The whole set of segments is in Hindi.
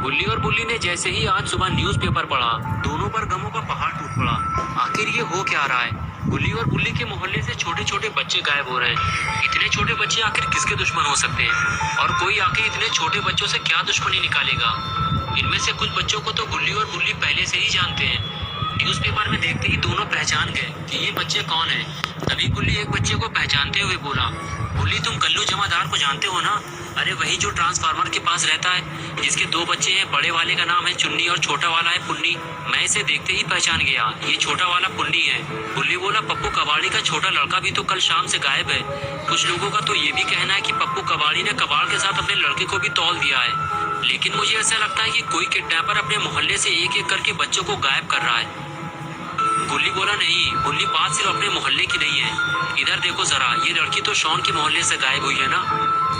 गुल्ली और बुल्ली ने जैसे ही आज सुबह न्यूज़पेपर पढ़ा, दोनों पर गमों का पहाड़ टूट पड़ा। आखिर ये हो क्या रहा है? गुल्ली और बुल्ली के मोहल्ले से छोटे छोटे बच्चे गायब हो रहे हैं। इतने छोटे बच्चे आखिर किसके दुश्मन हो सकते हैं? और कोई आखिर इतने छोटे बच्चों से क्या दुश्मनी निकालेगा? इनमें से कुछ बच्चों को तो गुल्ली और बुल्ली पहले से ही जानते हैं। न्यूज़पेपर में देखते ही दोनों पहचान गए कि ये बच्चे कौन हैं। तभी गुल्ली एक बच्चे को पहचानते हुए बोला, बुल्ली तुम कल्लू जमादार को जानते हो ना? अरे वही जो ट्रांसफार्मर के पास रहता है, जिसके दो बच्चे हैं, बड़े वाले का नाम है चुन्नी और छोटा वाला है पुन्नी। मैं इसे देखते ही पहचान गया, ये छोटा वाला पुन्नी है। बुल्ली बोला, पप्पू कबाड़ी का छोटा लड़का भी तो कल शाम से गायब है। कुछ लोगों का तो ये भी कहना है कि पप्पू कबाड़ी ने कबाड़ के साथ अपने लड़के को भी तौल दिया है। लेकिन मुझे ऐसा लगता है कि कोई किडनैपर अपने मोहल्ले से एक एक करके बच्चों को गायब कर रहा है। गुल्ली बोला, नहीं, बुल्ली बात सिर्फ अपने मोहल्ले की नहीं है। इधर देखो जरा, ये लड़की तो शॉन के मोहल्ले से गायब हुई है ना।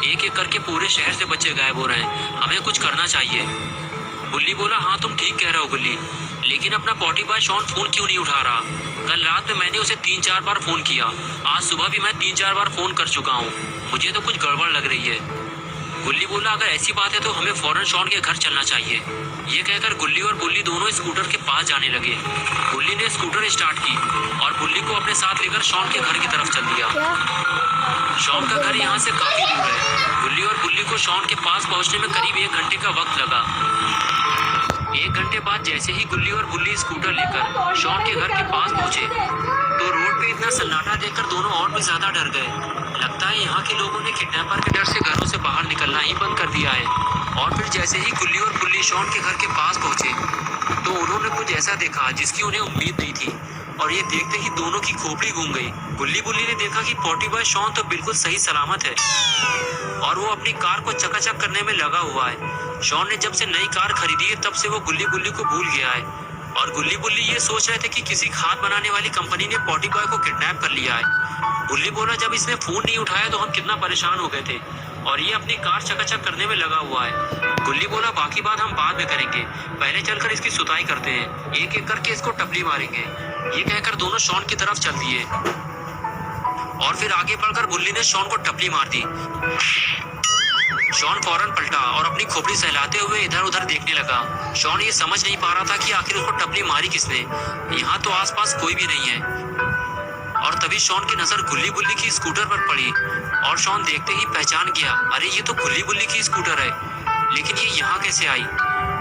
एक एक करके पूरे शहर से बच्चे गायब हो रहे हैं, हमें कुछ करना चाहिए। बुल्ली बोला, हाँ तुम ठीक कह रहे हो गुल्ली, लेकिन अपना पॉटी बॉय शॉन फोन क्यों नहीं उठा रहा? कल रात में मैंने उसे 3-4 बार फोन किया, आज सुबह भी मैं 3-4 बार फोन कर चुका हूँ। मुझे तो कुछ गड़बड़ लग रही है। गुल्ली बोला, अगर ऐसी बात है तो हमें फौरन शॉन के घर चलना चाहिए। ये कहकर गुल्ली और बुल्ली दोनों स्कूटर के पास जाने लगे। गुल्ली ने स्कूटर स्टार्ट की और बुल्ली को अपने साथ लेकर शॉन के घर की तरफ चल दिया। शॉन का घर यहाँ से काफी दूर है। गुल्ली और बुल्ली को शॉन के पास पहुँचने में करीब 1 घंटे का वक्त लगा। 1 घंटे बाद जैसे ही गुल्ली और बुल्ली स्कूटर लेकर शॉन के घर के पास पहुँचे तो रोड पे इतना सन्नाटा देखकर दोनों और भी ज्यादा डर गए। लगता है यहाँ के लोगों ने किडनैपर के डर से घरों से बाहर निकलना ही बंद कर दिया है। और फिर जैसे ही गुल्ली और बुल्ली शॉन के घर के पास पहुँचे तो उन्होंने कुछ ऐसा देखा जिसकी उन्हें उम्मीद नहीं थी, और ये देखते ही दोनों की खोपड़ी घूम गई। गुल्ली बुल्ली ने देखा कि पॉटी बॉय शॉन तो बिल्कुल सही सलामत है और वो अपनी कार को चकाचक करने में लगा हुआ है। शॉन ने जब से नई कार खरीदी है तब से वो गुल्ली बुल्ली को भूल गया है, और गुल्ली बुल्ली ये सोच रहे थे कि किसी खाद बनाने वाली कंपनी ने पॉटी बॉय को किडनैप कर लिया है। गुल्ली बोला, जब इसने फोन नहीं उठाया तो हम कितना परेशान हो गए थे, और ये अपनी कार चकाचक करने में लगा हुआ है। गुल्ली बोला, बाकी बात हम बाद में करेंगे, पहले चलकर इसकी सुताई करते हैं, एक एक करके इसको टपली मारेंगे। ये कहकर दोनों शॉन की तरफ चल दिए और फिर आगे बढ़कर गुल्ली ने शॉन को टपली मार दी। शॉन फौरन पलटा और अपनी खोपड़ी सहलाते हुए इधर उधर देखने लगा। शॉन ये समझ नहीं पा रहा था कि आखिर उसको टपली मारी किसने। यहाँ तो आसपास कोई भी नहीं है। और तभी शॉन की नजर गुल्ली बुल्ली की स्कूटर पर पड़ी और शॉन देखते ही पहचान गया, अरे ये तो गुल्ली बुल्ली की स्कूटर है, लेकिन ये यहाँ कैसे आई?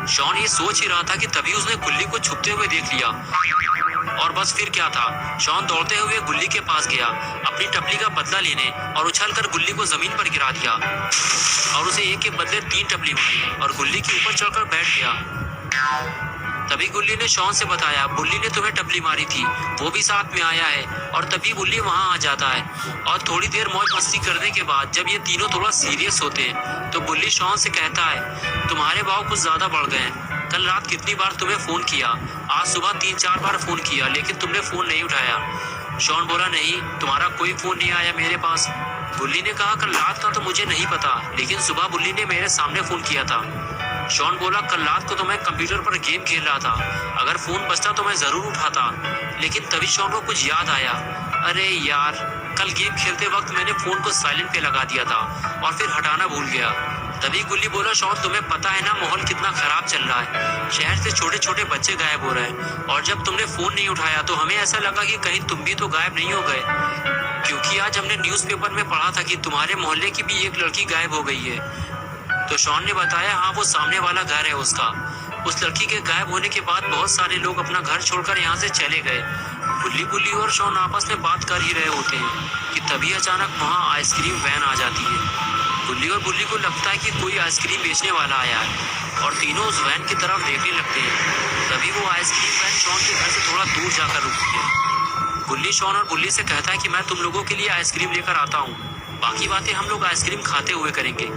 शॉन ये सोच ही रहा था कि तभी उसने गुल्ली को छुपते हुए देख लिया। और बस फिर क्या था, शॉन दौड़ते हुए गुल्ली के पास गया अपनी टपली का बदला लेने और उछलकर गुल्ली को जमीन पर गिरा दिया और उसे एक के बदले 3 टपली मारी और गुल्ली के ऊपर चढ़कर बैठ गया। तभी गुल्ली ने शॉन से बताया, बुल्ली ने तुम्हें टपली मारी थी, वो भी साथ में आया है। और तभी बुल्ली वहाँ आ जाता है और थोड़ी देर मौज मस्ती करने के बाद जब ये तीनों थोड़ा सीरियस होते हैं तो बुल्ली शॉन से कहता है, तुम्हारे भाव कुछ ज्यादा बढ़ गए हैं। कल रात कितनी बार तुम्हें फोन किया, आज सुबह 3-4 बार फोन किया, लेकिन तुमने फोन नहीं उठाया। शॉन बोला, नहीं, तुम्हारा कोई फोन नहीं आया मेरे पास। बुल्ली ने कहा, कल रात का तो मुझे नहीं पता, लेकिन सुबह बुल्ली ने मेरे सामने फोन किया था। शॉन बोला, कल रात को तो मैं कंप्यूटर पर गेम खेल रहा था, अगर फोन बजता तो मैं जरूर उठाता। लेकिन तभी शॉन को कुछ याद आया, अरे यार, कल गेम खेलते वक्त मैंने फोन को साइलेंट पे लगा दिया था और फिर हटाना भूल गया। तभी गुल्ली बोला, शॉन तुम्हें पता है ना माहौल कितना खराब चल रहा है, शहर से छोटे छोटे बच्चे गायब हो रहे हैं, और जब तुमने फोन नहीं उठाया तो हमें ऐसा लगा कि कहीं तुम भी तो गायब नहीं हो गए, क्योंकि आज हमने न्यूज़पेपर में पढ़ा था कि तुम्हारे मोहल्ले की भी एक लड़की गायब हो गई है। तो शॉन ने बताया, हाँ वो सामने वाला घर है उसका। उस लड़की के गायब होने के बाद बहुत सारे लोग अपना घर छोड़कर यहाँ से चले गए। गुल्ली बुल्ली और शॉन आपस में बात कर ही रहे होते हैं कि तभी अचानक वहाँ आइसक्रीम वैन आ जाती है। गुल्ली और बुल्ली को लगता है कि कोई आइसक्रीम बेचने वाला आया है और तीनों उस वैन की तरफ देखने लगते हैं। तभी वो आइसक्रीम वैन शॉन के घर से थोड़ा दूर जाकर रुकती है। गुल्ली शॉन और बुल्ली से कहता है कि मैं तुम लोगों के लिए आइसक्रीम लेकर आता हूँ, बाकी बातें हम लोग आइसक्रीम खाते हुए करेंगे।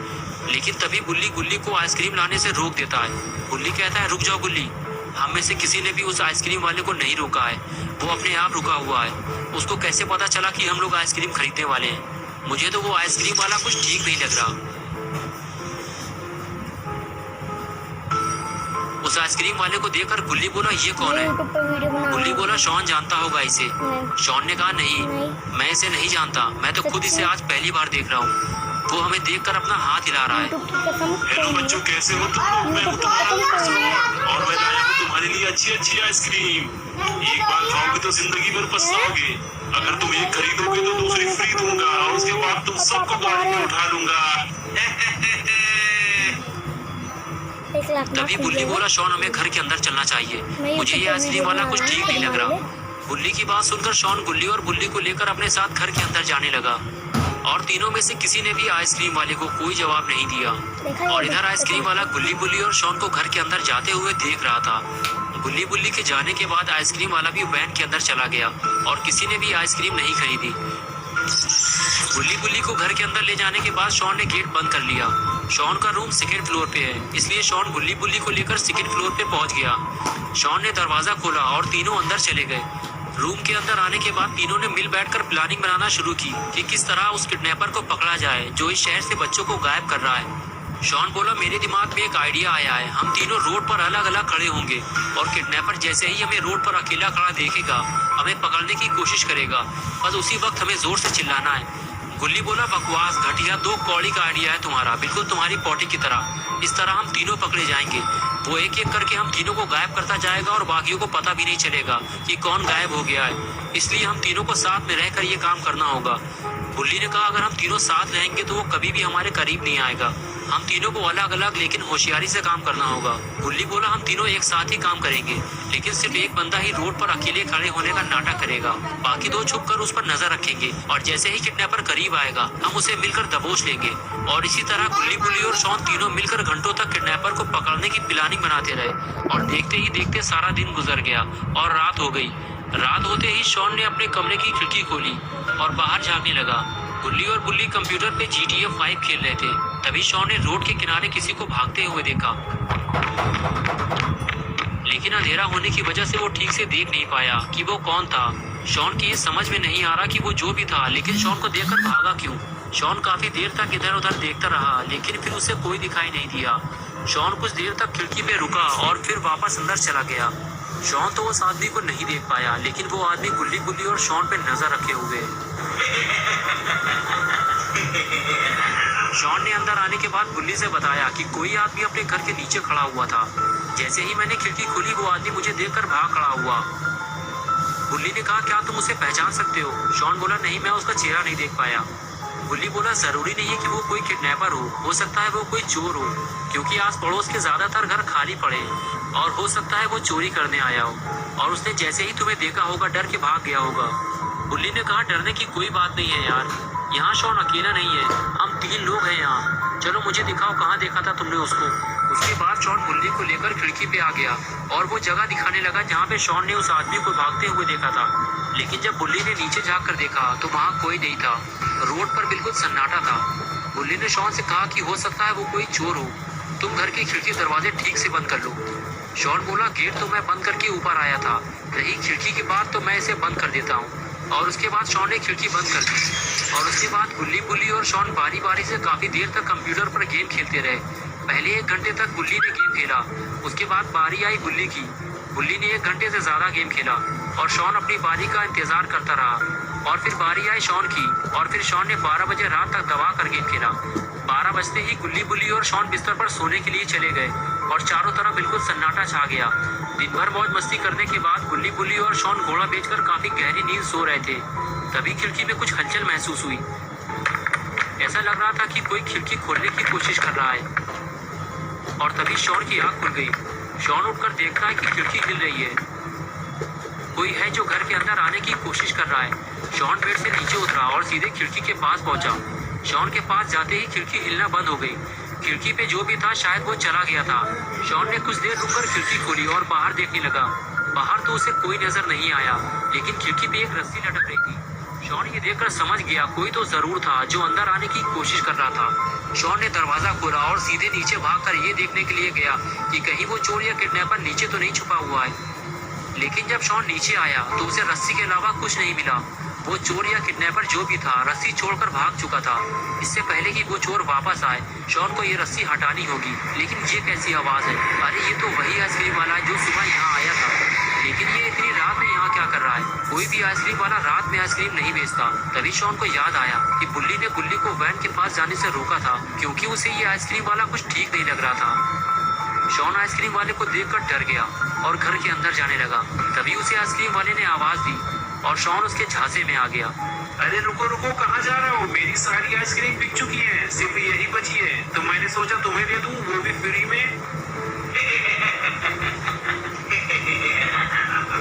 लेकिन तभी बुल्ली गुल्ली को आइसक्रीम लाने से रोक देता है। बुल्ली कहता है, रुक जाओ गुल्ली, हम में से किसी ने भी उस आइसक्रीम वाले को नहीं रोका है, वो अपने आप रुका हुआ है। उसको कैसे पता चला कि हम लोग आइसक्रीम खरीदने वाले हैं? मुझे तो वो आइसक्रीम वाला कुछ ठीक नहीं लग रहा। उस आइसक्रीम वाले को देखकर गुल्ली बोला, ये कौन है? गुल्ली बोला, शॉन जानता होगा इसे। शॉन ने कहा, नहीं, मैं इसे नहीं जानता, मैं तो खुद इसे आज पहली बार देख रहा हूँ। वो हमें देखकर अपना हाथ हिला रहा है। हेलो बच्चों, कैसे हो तुम लोग? मैं हूँ तुम्हारा दोस्त शॉन और मैं लाया हूँ तुम्हारे लिए अच्छी अच्छी आइसक्रीम। एक बार खाओगे तो जिंदगी भर पछताओगे। अगर तुम एक खरीदोगे तो दूसरी फ्री दूंगा और उसके बाद तुम सबको गाड़ी में उठा लूंगा। तभी बुल्ली बोला, शॉन हमें घर के अंदर चलना चाहिए, मुझे ये आइसक्रीम वाला कुछ ठीक नहीं लग रहा। बुल्ली की बात सुनकर शॉन गुल्ली और बुल्ली को लेकर अपने साथ घर के अंदर जाने लगा और तीनों में से किसी ने भी आइसक्रीम वाले को कोई जवाब नहीं दिया। और इधर आइसक्रीम वाला गुल्ली बुल्ली और शॉन को घर के अंदर जाते हुए देख रहा था। गुल्ली बुल्ली के जाने के बाद आइसक्रीम वाला भी वैन के अंदर चला गया और किसी ने भी आइसक्रीम नहीं खरीदी। गुल्ली बुल्ली को घर के अंदर ले जाने के बाद शॉन ने गेट बंद कर लिया। शॉन का रूम सेकंड फ्लोर पे है, इसलिए शॉन गुल्ली बुल्ली को लेकर सेकंड फ्लोर पे पहुंच गया। शॉन ने दरवाजा खोला और तीनों अंदर चले गए। रूम के अंदर आने के बाद तीनों ने मिल बैठकर प्लानिंग बनाना शुरू की कि किस तरह उस किडनैपर को पकड़ा जाए जो इस शहर से बच्चों को गायब कर रहा है। शॉन बोला, मेरे दिमाग में एक आइडिया आया है। हम तीनों रोड पर अलग अलग खड़े होंगे और किडनैपर जैसे ही हमें रोड पर अकेला खड़ा देखेगा हमें पकड़ने की कोशिश करेगा, बस उसी वक्त हमें जोर से चिल्लाना है। गुल्ली बोला, बकवास, घटिया, दो कौड़ी का आइडिया है तुम्हारा, बिल्कुल तुम्हारी पोटी की तरह। इस तरह हम तीनों पकड़े जाएंगे। वो एक एक करके हम तीनों को गायब करता जाएगा और बाकियों को पता भी नहीं चलेगा कि कौन गायब हो गया है। इसलिए हम तीनों को साथ में रहकर ये काम करना होगा। बुल्ली ने कहा, अगर हम तीनों साथ रहेंगे तो वो कभी भी हमारे करीब नहीं आएगा। हम तीनों को अलग अलग लेकिन होशियारी से काम करना होगा। बुल्ली बोला, हम तीनों एक साथ ही काम करेंगे, लेकिन सिर्फ एक बंदा ही रोड पर अकेले खड़े होने का नाटक करेगा, बाकी दो छुपकर उस पर नजर रखेंगे और जैसे ही किडनैपर करीब आएगा हम उसे मिलकर दबोच लेंगे। और इसी तरह गुल्ली बुल्ली और शॉन तीनों मिलकर घंटों तक किडनैपर को पकड़ने की प्लानिंग बनाते रहे। और देखते ही देखते सारा दिन गुजर गया और रात हो गई। रात होते ही शॉन ने अपने कमरे की खिड़की खोली और बाहर झांकने लगा। गुल्ली और बुल्ली कंप्यूटर पे GTA 5 खेल रहे थे। तभी शॉन ने रोड के किनारे किसी को भागते हुए देखा, लेकिन अंधेरा होने की वजह से वो ठीक से देख नहीं पाया कि वो कौन था। शॉन की ये समझ में नहीं आ रहा कि वो जो भी था, लेकिन शॉन को देखकर भागा क्यों। शॉन काफी देर तक इधर उधर देखता रहा, लेकिन फिर उसे कोई दिखाई नहीं दिया। शॉन कुछ देर तक खिड़की पे रुका और फिर वापस अंदर चला गया। शॉन तो उस आदमी को नहीं देख पाया, लेकिन वो आदमी गुल्ली बुल्ली और शॉन पे नजर रखे हुए। शॉन ने अंदर आने के बाद बुल्ली से बताया कि कोई आदमी अपने घर के नीचे खड़ा हुआ था। जैसे ही मैंने खिड़की खोली वो आदमी मुझे देखकर भाग खड़ा हुआ। बुल्ली ने कहा, क्या तुम उसे पहचान सकते हो? शॉन बोला, नहीं, मैं उसका चेहरा नहीं देख पाया। बुल्ली बोला, जरूरी नहीं है कि वो कोई किडनैपर हो सकता है वो कोई चोर हो, क्योंकि आस पड़ोस के ज्यादातर घर खाली पड़े और हो सकता है वो चोरी करने आया हो और उसने जैसे ही तुम्हें देखा होगा डर के भाग गया होगा। बुल्ली ने कहा, डरने की कोई बात नहीं है यार, यहाँ शॉन अकेला नहीं है, हम 3 लोग हैं यहाँ। चलो मुझे दिखाओ कहाँ देखा था तुमने उसको। उसके बाद शॉन बुल्ली को लेकर खिड़की पे आ गया और वो जगह दिखाने लगा जहाँ पे शॉन ने उस आदमी को भागते हुए देखा था। लेकिन जब बुल्ली ने नीचे झाँक कर देखा तो वहाँ कोई नहीं था। रोड पर बिल्कुल सन्नाटा था। बुल्ली ने शॉन से कहा कि हो सकता है वो कोई चोर हो, तुम घर की खिड़की दरवाजे ठीक से बंद कर लो। शॉन बोला, गेट तो मैं बंद करके ऊपर आया था, रही खिड़की की बात तो मैं इसे बंद कर देता हूँ। और उसके बाद शॉन ने खिड़की बंद कर दी और उसके बाद गुल्ली बुल्ली और शॉन बारी बारी से काफी देर तक कंप्यूटर पर गेम खेलते रहे। पहले 1 घंटे तक गुल्ली ने गेम खेला, उसके बाद बारी आई गुल्ली की। गुल्ली ने 1 घंटे से ज्यादा गेम खेला और शॉन अपनी बारी का इंतजार करता रहा। और फिर बारी आई शॉन की और फिर शॉन ने 12 बजे रात तक दबा कर गेम खेला। 12 बजते ही गुल्ली बुल्ली और शॉन बिस्तर पर सोने के लिए चले गए और चारों तरफ बिल्कुल सन्नाटा छा गया। दिन भर मौज मस्ती करने के बाद गुल्ली बुल्ली और शॉन घोड़ा बेचकर काफी गहरी नींद सो रहे थे। तभी खिड़की में कुछ हलचल महसूस हुई। ऐसा लग रहा था कि कोई खिड़की खोलने की कोशिश कर रहा है और तभी शॉन की आंख खुल गई। शॉन उठकर देखता है कि खिड़की हिल रही है, कोई है जो घर के अंदर आने की कोशिश कर रहा है। शॉन बेड से नीचे उतरा और सीधे खिड़की के पास पहुंचा। शॉन के पास जाते ही खिड़की हिलना बंद हो गई। खिड़की पे जो भी था शायद वो चला गया था। शॉन ने कुछ देर रुककर खिड़की खोली और बाहर देखने लगा। बाहर तो उसे कोई नजर नहीं आया, लेकिन खिड़की पे एक रस्सी लटक रही थी। शॉन ये देखकर समझ गया कोई तो जरूर था जो अंदर आने की कोशिश कर रहा था। शॉन ने दरवाजा खोला और सीधे नीचे भागकर ये देखने के लिए गया कि कहीं वो चोर या किडनैपर नीचे तो नहीं छुपा हुआ है। लेकिन जब शॉन नीचे आया तो उसे रस्सी के अलावा कुछ नहीं मिला। वो चोर या किडनैपर जो भी था रस्सी छोड़कर भाग चुका था। इससे पहले कि वो चोर वापस आए शॉन को ये रस्सी हटानी होगी। लेकिन ये कैसी आवाज है? अरे ये तो वही आइसक्रीम वाला है जो सुबह यहाँ आया था, लेकिन ये इतनी रात में यहाँ क्या कर रहा है? कोई भी आइसक्रीम वाला रात में आइसक्रीम नहीं बेचता। तभी शॉन को याद आया कि बुल्ली ने गुल्ली को वैन के पास जाने से रोका था, क्योंकि उसे ये आइसक्रीम वाला कुछ ठीक नहीं लग रहा था। शॉन आइसक्रीम वाले को देखकर डर गया और घर के अंदर जाने लगा। तभी उसे आइसक्रीम वाले ने आवाज दी और शॉन उसके झांसे में आ गया। अरे रुको रुको, कहाँ जा रहे हो? मेरी सारी आइसक्रीम बिक चुकी है, सिर्फ यही बची है, तो मैंने सोचा तुम्हें दे दूं, वो भी फ्री में।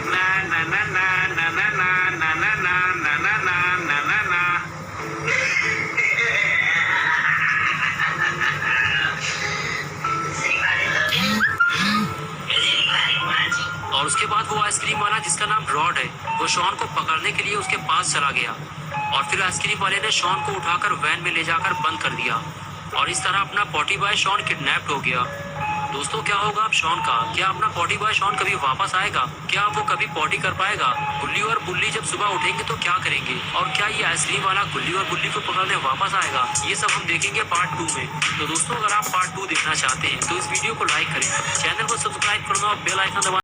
ना ना ना ना ना ना ना ना ना ना ना ना ना ना ना। और उसके बाद वो आइसक्रीम वाला जिसका नाम रॉड है, वो शॉन को पकड़ने के लिए उसके पास चला गया और फिर आइसक्रीम वाले ने शॉन को उठाकर वैन में ले जाकर बंद कर दिया और इस तरह अपना पॉटी बॉय शॉन किडनैप्ड हो गया। दोस्तों, क्या होगा अब शॉन का? क्या अपना पॉटी बॉय शॉन कभी वापस आएगा? क्या वो कभी पॉटी कर पाएगा? गुल्ली और बुल्ली जब सुबह उठेंगे तो क्या करेंगे? और क्या ये आइसक्रीम वाला गुल्ली और बुल्ली को पकड़ने वापस आएगा? ये सब हम देखेंगे पार्ट 2 में। तो दोस्तों, अगर आप पार्ट 2 देखना चाहते हैं तो इस वीडियो को लाइक करें, चैनल को सब्सक्राइब करना और बेल आइकन दबाना